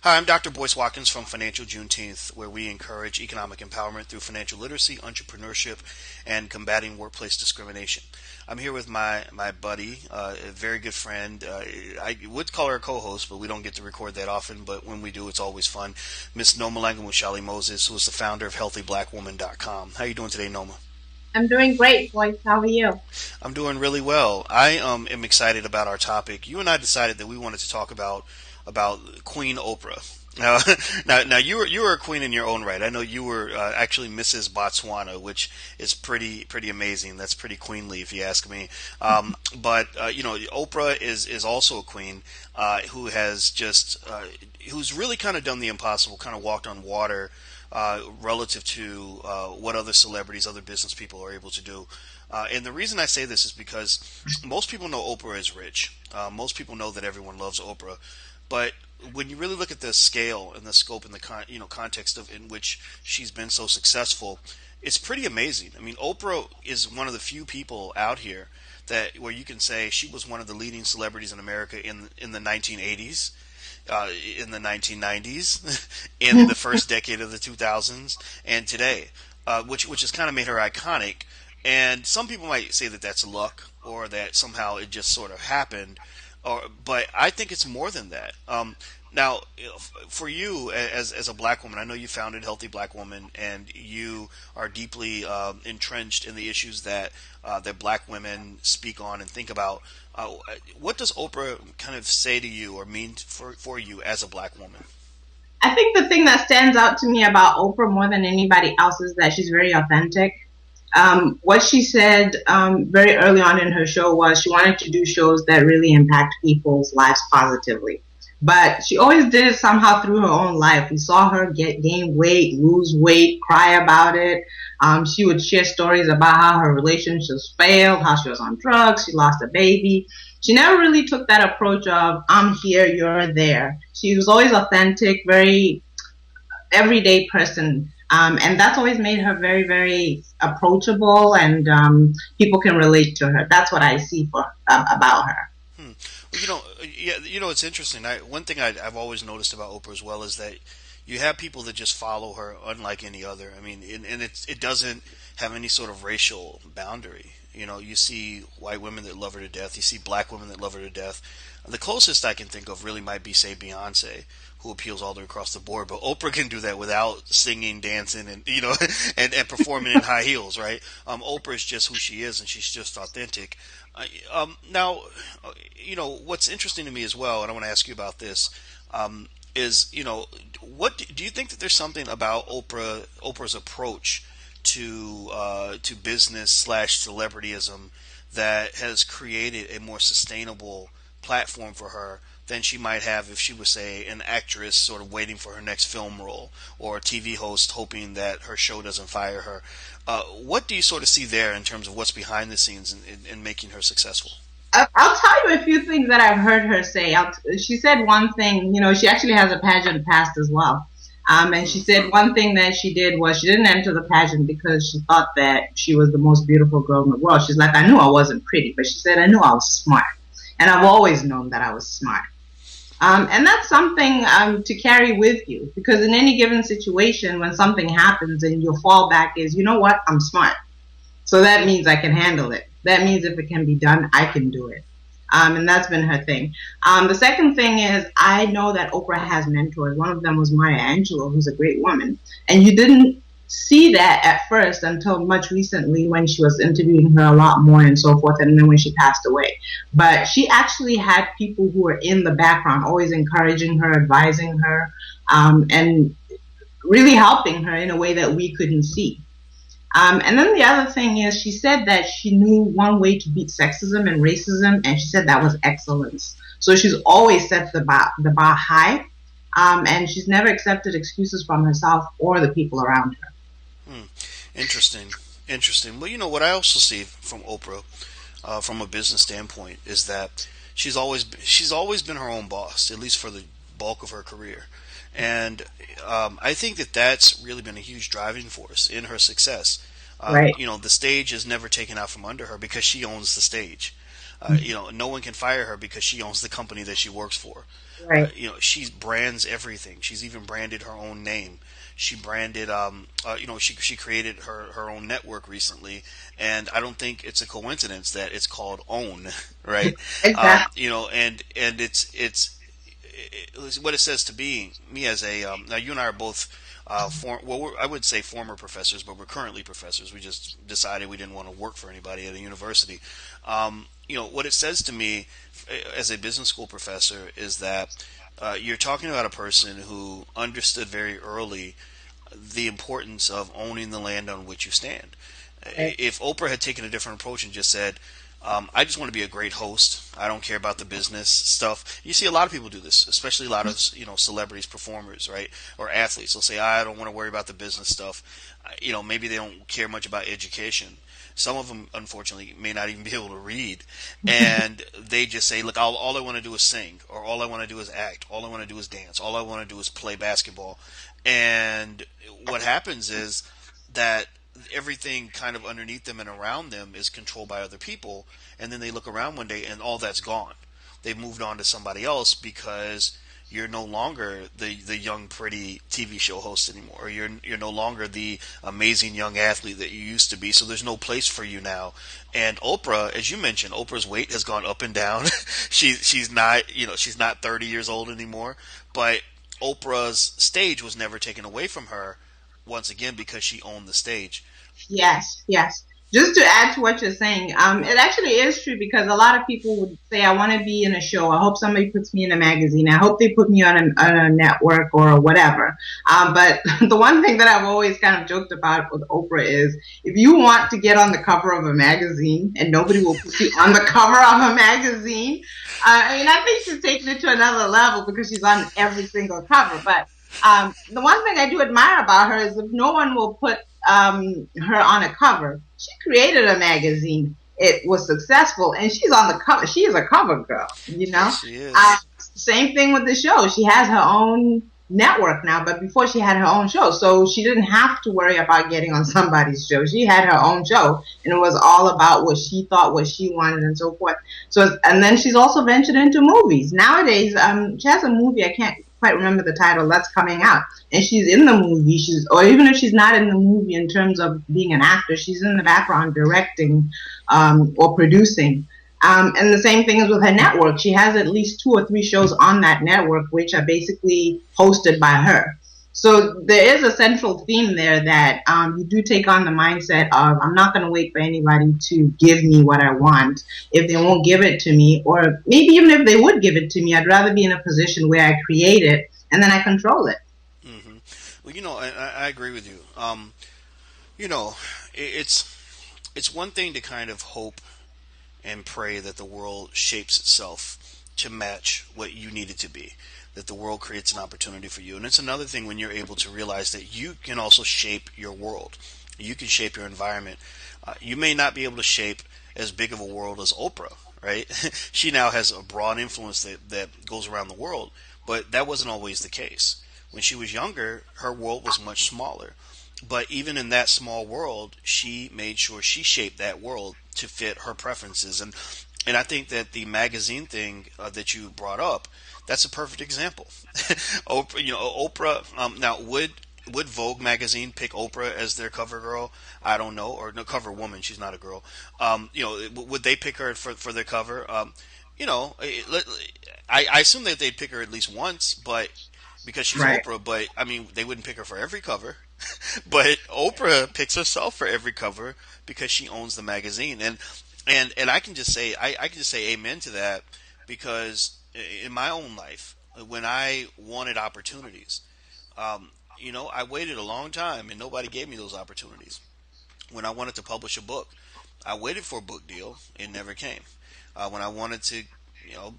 Hi, I'm Dr. Boyce Watkins from Financial Juneteenth, where we encourage economic empowerment through financial literacy, entrepreneurship, and combating workplace discrimination. I'm here with my buddy, a very good friend. I would call her a co-host, but we don't get to record that often. But when we do, it's always fun. Miss Nomalanga Mhlauli-Moses, who is the founder of HealthyBlackWoman.com. How are you doing today, Noma? I'm doing great, Boyce. How are you? I'm doing really well. I am excited about our topic. You and I decided that we wanted to talk about Queen Oprah. Now, now you were a queen in your own right. I know you were actually Mrs. Botswana, which is pretty amazing. That's pretty queenly, if you ask me. But Oprah is also a queen who has who's really kind of done the impossible, kind of walked on water relative to what other celebrities, other business people are able to do. And the reason I say this is because most people know Oprah is rich. Most people know that everyone loves Oprah. But when you really look at the scale and the scope and the context of in which she's been so successful, it's pretty amazing. I mean, Oprah is one of the few people out here that where you can say she was one of the leading celebrities in America in the 1980s, in the 1990s, in the first decade of the 2000s, and today, which has kind of made her iconic. And some people might say that that's luck or that somehow it just sort of happened. But I think it's more than that. Now, for you as a black woman, I know you founded Healthy Black Woman, and you are deeply entrenched in the issues that black women speak on and think about. What does Oprah kind of say to you or mean for you as a black woman? I think the thing that stands out to me about Oprah more than anybody else is that she's very authentic. What she said very early on in her show was she wanted to do shows that really impact people's lives positively. But she always did it somehow through her own life. We saw her gain weight, lose weight, cry about it. She would share stories about how her relationships failed, how she was on drugs, she lost a baby. She never really took that approach of, I'm here, you're there. She was always authentic, very everyday person. And that's always made her very, very approachable, and people can relate to her. That's what I see about her. Well, yeah, it's interesting. One thing I've always noticed about Oprah as well is that you have people that just follow her unlike any other. I mean, and it doesn't have any sort of racial boundary. You see white women that love her to death. You see black women that love her to death. The closest I can think of really might be, say, Beyonce, who appeals all the way across the board. But Oprah can do that without singing, dancing, and and performing in high heels, right? Oprah is just who she is, and she's just authentic. Now, what's interesting to me as well, and I want to ask you about this, is what do you think that there's something about Oprah's approach to business slash celebrityism that has created a more sustainable platform for her than she might have if she was, say, an actress sort of waiting for her next film role, or a TV host hoping that her show doesn't fire her. What do you sort of see there in terms of what's behind the scenes in making her successful? I'll tell you a few things that I've heard her say. She said one thing, she actually has a pageant past as well. And she said one thing that she did was she didn't enter the pageant because she thought that she was the most beautiful girl in the world. She's like, I knew I wasn't pretty, but she said, I knew I was smart. And I've always known that I was smart. And that's something to carry with you, because in any given situation, when something happens and your fallback is, you know what, I'm smart. So that means I can handle it. That means if it can be done, I can do it. And that's been her thing. The second thing is, I know that Oprah has mentors. One of them was Maya Angelou, who's a great woman. And you didn't see that at first until much recently, when she was interviewing her a lot more and so forth, and then when she passed away. But she actually had people who were in the background, always encouraging her, advising her, and really helping her in a way that we couldn't see. And then the other thing is, she said that she knew one way to beat sexism and racism, and she said that was excellence. So she's always set the bar high, and she's never accepted excuses from herself or the people around her. Interesting. Well, what I also see from Oprah, from a business standpoint, is that she's always been her own boss, at least for the bulk of her career. And I think that that's really been a huge driving force in her success. Right. The stage is never taken out from under her because she owns the stage. No one can fire her because she owns the company that she works for. Right. She brands everything. She's even branded her own name. She branded, she created her own network recently, and I don't think it's a coincidence that it's called OWN, right? Exactly. And it's what it says to me as a now you and I are both I would say former professors, but we're currently professors. We just decided we didn't want to work for anybody at a university. What it says to me as a business school professor is that you're talking about a person who understood very early the importance of owning the land on which you stand. Right. If Oprah had taken a different approach and just said, I just want to be a great host. I don't care about the business stuff. You see a lot of people do this, especially a lot of celebrities, performers, right, or athletes. They'll say, I don't want to worry about the business stuff. Maybe they don't care much about education. Some of them, unfortunately, may not even be able to read, and they just say, "Look, all I want to do is sing, or all I want to do is act, all I want to do is dance, all I want to do is play basketball." And what happens is that everything kind of underneath them and around them is controlled by other people, and then they look around one day and all that's gone. They've moved on to somebody else because you're no longer the young pretty TV show host anymore. Or you're no longer the amazing young athlete that you used to be. So there's no place for you now. And Oprah, as you mentioned, Oprah's weight has gone up and down. She's not 30 years old anymore, but Oprah's stage was never taken away from her once again because she owned the stage. Yes, yes. Just to add to what you're saying, it actually is true because a lot of people would say, I want to be in a show. I hope somebody puts me in a magazine. I hope they put me on a network or whatever. But the one thing that I've always kind of joked about with Oprah is if you want to get on the cover of a magazine and nobody will put you on the cover of a magazine, I think she's taken it to another level because she's on every single cover. But the one thing I do admire about her is if no one will put her on a cover. She created a magazine. It was successful, and she's on the cover. She is a cover girl, Yes, she is. Same thing with the show. She has her own network now, but before she had her own show, so she didn't have to worry about getting on somebody's show. She had her own show, and it was all about what she thought, what she wanted, and so forth. So, and then she's also ventured into movies. Nowadays, she has a movie. I can't quite remember the title that's coming out, and she's in the movie. Or even if she's not in the movie in terms of being an actor, she's in the background directing or producing. And the same thing is with her network. She has at least 2 or 3 shows on that network, which are basically hosted by her. So there is a central theme there that you do take on the mindset of, I'm not going to wait for anybody to give me what I want. If they won't give it to me, or maybe even if they would give it to me, I'd rather be in a position where I create it and then I control it. Mm-hmm. Well, I agree with you. You know, it's one thing to kind of hope and pray that the world shapes itself to match what you need it to be, that the world creates an opportunity for you. And it's another thing when you're able to realize that you can also shape your world. You can shape your environment. You may not be able to shape as big of a world as Oprah, right? She now has a broad influence that goes around the world, but that wasn't always the case. When she was younger, her world was much smaller. But even in that small world, she made sure she shaped that world to fit her preferences. And I think that the magazine thing that you brought up, that's a perfect example. Oprah. Now, would Vogue magazine pick Oprah as their cover girl? I don't know, or no, cover woman. She's not a girl. Would they pick her for their cover? I assume that they'd pick her at least once, but because she's Right. Oprah. But I mean, they wouldn't pick her for every cover. But Oprah picks herself for every cover because she owns the magazine, and I can just say I can just say amen to that because in my own life when I wanted opportunities, I waited a long time and nobody gave me those opportunities. When I wanted to publish a book, I waited for a book deal. It never came. When I wanted to,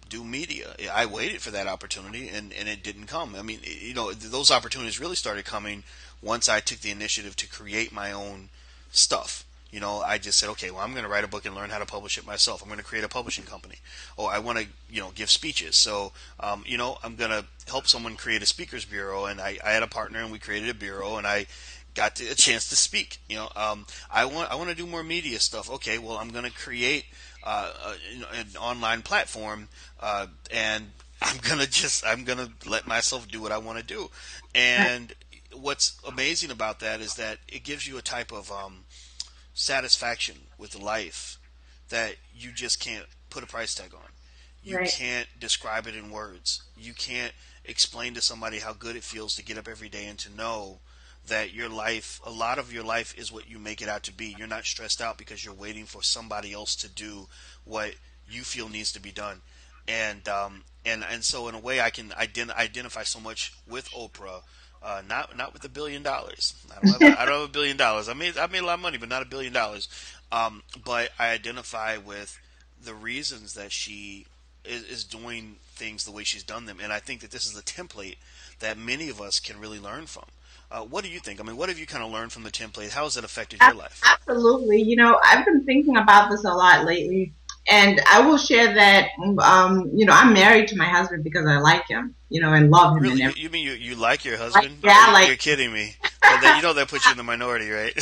do media, I waited for that opportunity and it didn't come. I mean, those opportunities really started coming once I took the initiative to create my own stuff. I just said, okay, well, I'm going to write a book and learn how to publish it myself. I'm going to create a publishing company. Oh, I want to, give speeches. So, I'm going to help someone create a speakers bureau. And I had a partner and we created a bureau and I got a chance to speak. I want to do more media stuff. Okay, well, I'm going to create an online platform, and I'm gonna let myself do what I want to do. And what's amazing about that is that it gives you a type of satisfaction with life that you just can't put a price tag on. You Right. can't describe it in words. You can't explain to somebody how good it feels to get up every day and to know that your life, a lot of your life is what you make it out to be. You're not stressed out because you're waiting for somebody else to do what you feel needs to be done. And so in a way, I can identify so much with Oprah. Not with $1 billion. I don't have $1 billion. I made a lot of money, but not $1 billion. But I identify with the reasons that she is doing things the way she's done them, and I think that this is a template that many of us can really learn from. What do you think? I mean, what have you kind of learned from the template? How has it affected your life? Absolutely. I've been thinking about this a lot lately, and I will share that. I'm married to my husband because I like him, and love him and Really, everything. you mean you like your Like, husband? yeah, like. You're kidding me. That puts you in the minority, right?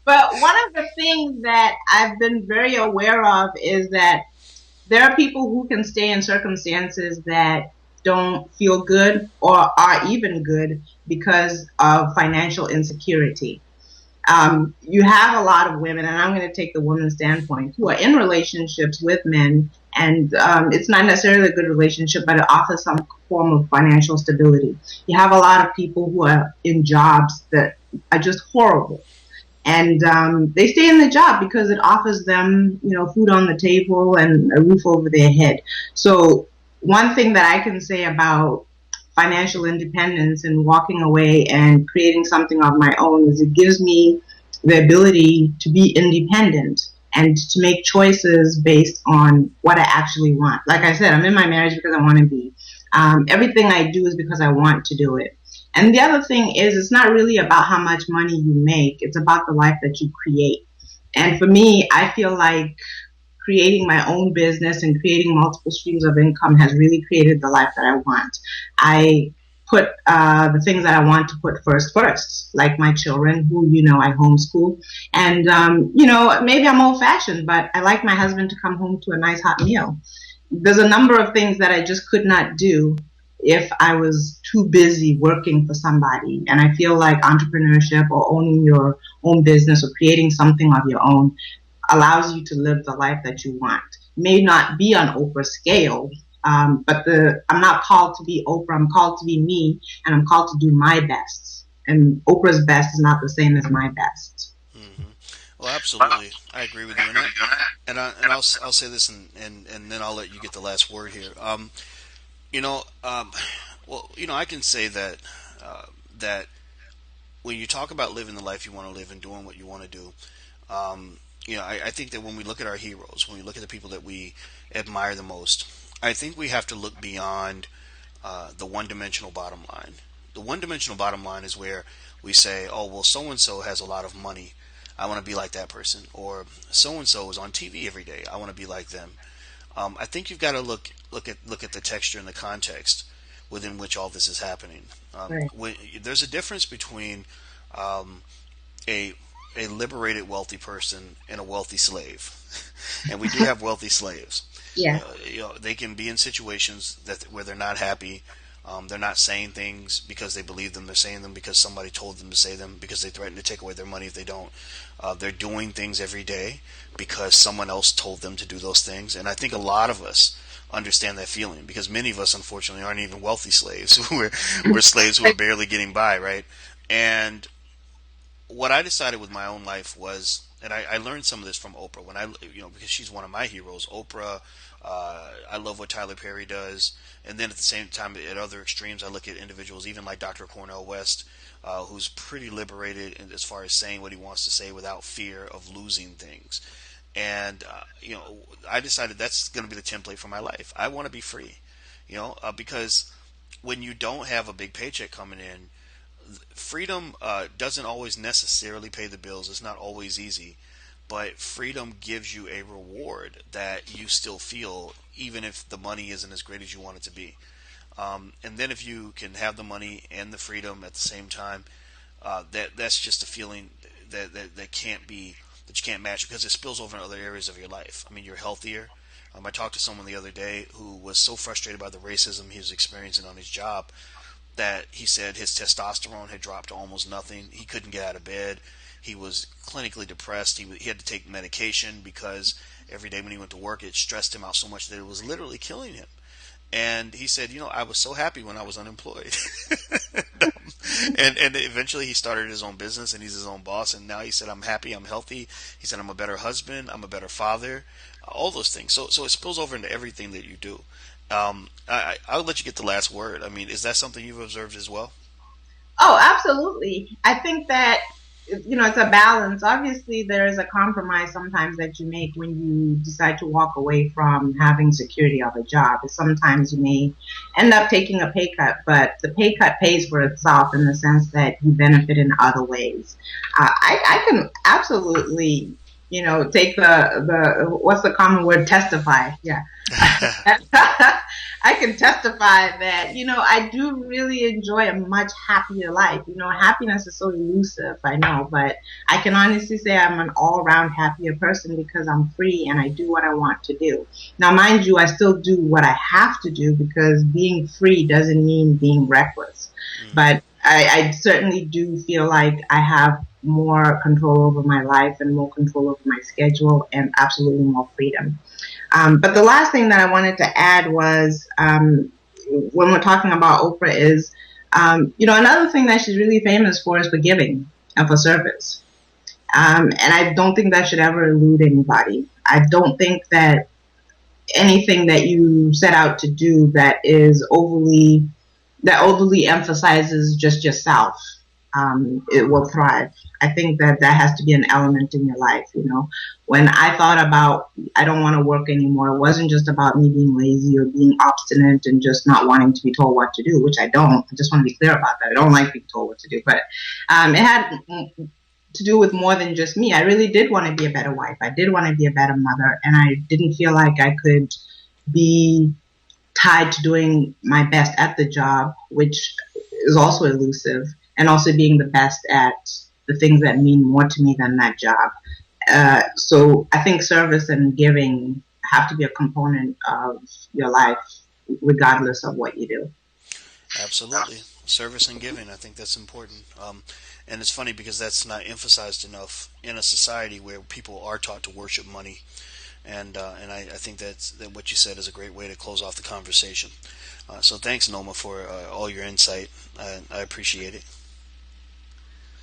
But one of the things that I've been very aware of is that there are people who can stay in circumstances that don't feel good or are even good because of financial insecurity. You have a lot of women, and I'm going to take the woman's standpoint, who are in relationships with men, and it's not necessarily a good relationship, but it offers some form of financial stability. You have a lot of people who are in jobs that are just horrible. And they stay in the job because it offers them, food on the table and a roof over their head. So one thing that I can say about financial independence and walking away and creating something of my own is it gives me the ability to be independent and to make choices based on what I actually want. Like I said, I'm in my marriage because I want to be. Everything I do is because I want to do it. And the other thing is, it's not really about how much money you make. It's about the life that you create. And for me, I feel like creating my own business and creating multiple streams of income has really created the life that I want. I put the things that I want to put first, like my children, who, I homeschool. And, maybe I'm old fashioned, but I like my husband to come home to a nice hot meal. There's a number of things that I just could not do if I was too busy working for somebody. And I feel like entrepreneurship or owning your own business or creating something of your own allows you to live the life that you want. May not be on Oprah's scale, but I'm not called to be Oprah. I'm called to be me, and I'm called to do my best. And Oprah's best is not the same as my best. Hmm. Well, absolutely, I agree with you, and I'll say this, and then I'll let you get the last word here. You know, um, I can say that that when you talk about living the life you want to live and doing what you want to do, I think that when we look at our heroes, when we look at the people that we admire the most, I think we have to look beyond the one-dimensional bottom line. The one-dimensional bottom line is where we say, "Oh, well, so and so has a lot of money. I want to be like that person," or "So and so is on TV every day. I want to be like them." I think you've got to look at the texture and the context within which all this is happening. Right. There's a difference between um, a a liberated wealthy person and a wealthy slave, and we do have wealthy slaves. Yeah. They can be in situations where they're not happy. They're not saying things because they believe them. They're saying them because somebody told them to say them, because they threaten to take away their money if they don't. They're doing things every day because someone else told them to do those things. And I think a lot of us understand that feeling, because many of us, unfortunately, aren't even wealthy slaves. We're slaves who are barely getting by, right? And what I decided with my own life was, and I learned some of this from Oprah because she's one of my heroes. Oprah, I love what Tyler Perry does, and then at the same time, at other extremes, I look at individuals, even like Dr. Cornel West, who's pretty liberated as far as saying what he wants to say without fear of losing things. And I decided that's going to be the template for my life. I want to be free, because when you don't have a big paycheck coming in, freedom doesn't always necessarily pay the bills. It's not always easy, but freedom gives you a reward that you still feel, even if the money isn't as great as you want it to be. And then if you can have the money and the freedom at the same time, that's just a feeling that can't be that you can't match, because it spills over in other areas of your life. I mean, you're healthier. I talked to someone the other day who was so frustrated by the racism he was experiencing on his job that he said his testosterone had dropped to almost nothing. He couldn't get out of bed. He was clinically depressed. He had to take medication because every day when he went to work, it stressed him out so much that it was literally killing him. And he said, I was so happy when I was unemployed. and eventually he started his own business and he's his own boss. And now he said, I'm happy, I'm healthy. He said, I'm a better husband, I'm a better father, all those things. So it spills over into everything that you do. I'll let you get the last word. I mean, is that something you've observed as well? Oh, absolutely. I think that, it's a balance. Obviously, there is a compromise sometimes that you make when you decide to walk away from having security of a job. Sometimes you may end up taking a pay cut, but the pay cut pays for itself in the sense that you benefit in other ways. I can absolutely, take what's the common word? Testify. Yeah. I can testify that, I do really enjoy a much happier life. Happiness is so elusive, I know, but I can honestly say I'm an all-around happier person because I'm free and I do what I want to do. Now, mind you, I still do what I have to do because being free doesn't mean being reckless. But I certainly do feel like I have more control over my life and more control over my schedule and absolutely more freedom. But the last thing that I wanted to add was when we're talking about Oprah is, another thing that she's really famous for is for giving and for service. And I don't think that should ever elude anybody. I don't think that anything that you set out to do that overly emphasizes just yourself, it will thrive. I think that has to be an element in your life. When I thought about, I don't want to work anymore, it wasn't just about me being lazy or being obstinate and just not wanting to be told what to do, which I don't. I just want to be clear about that. I don't like being told what to do, but it had to do with more than just me. I really did want to be a better wife. I did want to be a better mother, and I didn't feel like I could be tied to doing my best at the job, which is also elusive, and also being the best at the things that mean more to me than that job. So I think service and giving have to be a component of your life, regardless of what you do. Absolutely. Service and giving, I think that's important. And it's funny because that's not emphasized enough in a society where people are taught to worship money. And I think that what you said is a great way to close off the conversation. So thanks, Noma, for all your insight. I appreciate it.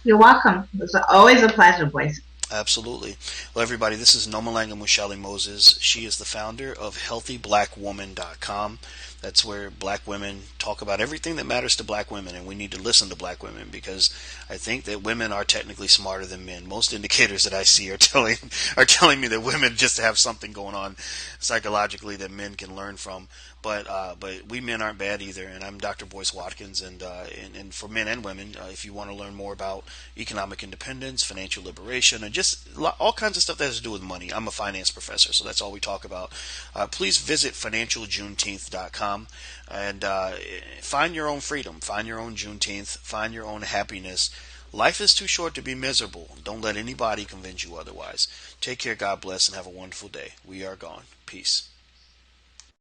You're welcome. It's always a pleasure, Boyce. Absolutely. Well, everybody, this is Nomalanga Mhlauli-Moses. She is the founder of HealthyBlackWoman.com. That's where black women talk about everything that matters to black women, and we need to listen to black women because I think that women are technically smarter than men. Most indicators that I see are telling me that women just have something going on psychologically that men can learn from. But we men aren't bad either, and I'm Dr. Boyce Watkins, and for men and women, if you want to learn more about economic independence, financial liberation, and just all kinds of stuff that has to do with money. I'm a finance professor, so that's all we talk about. Please visit financialjuneteenth.com and find your own freedom, find your own Juneteenth, find your own happiness. Life is too short to be miserable. Don't let anybody convince you otherwise. Take care, God bless, and have a wonderful day. We are gone. Peace.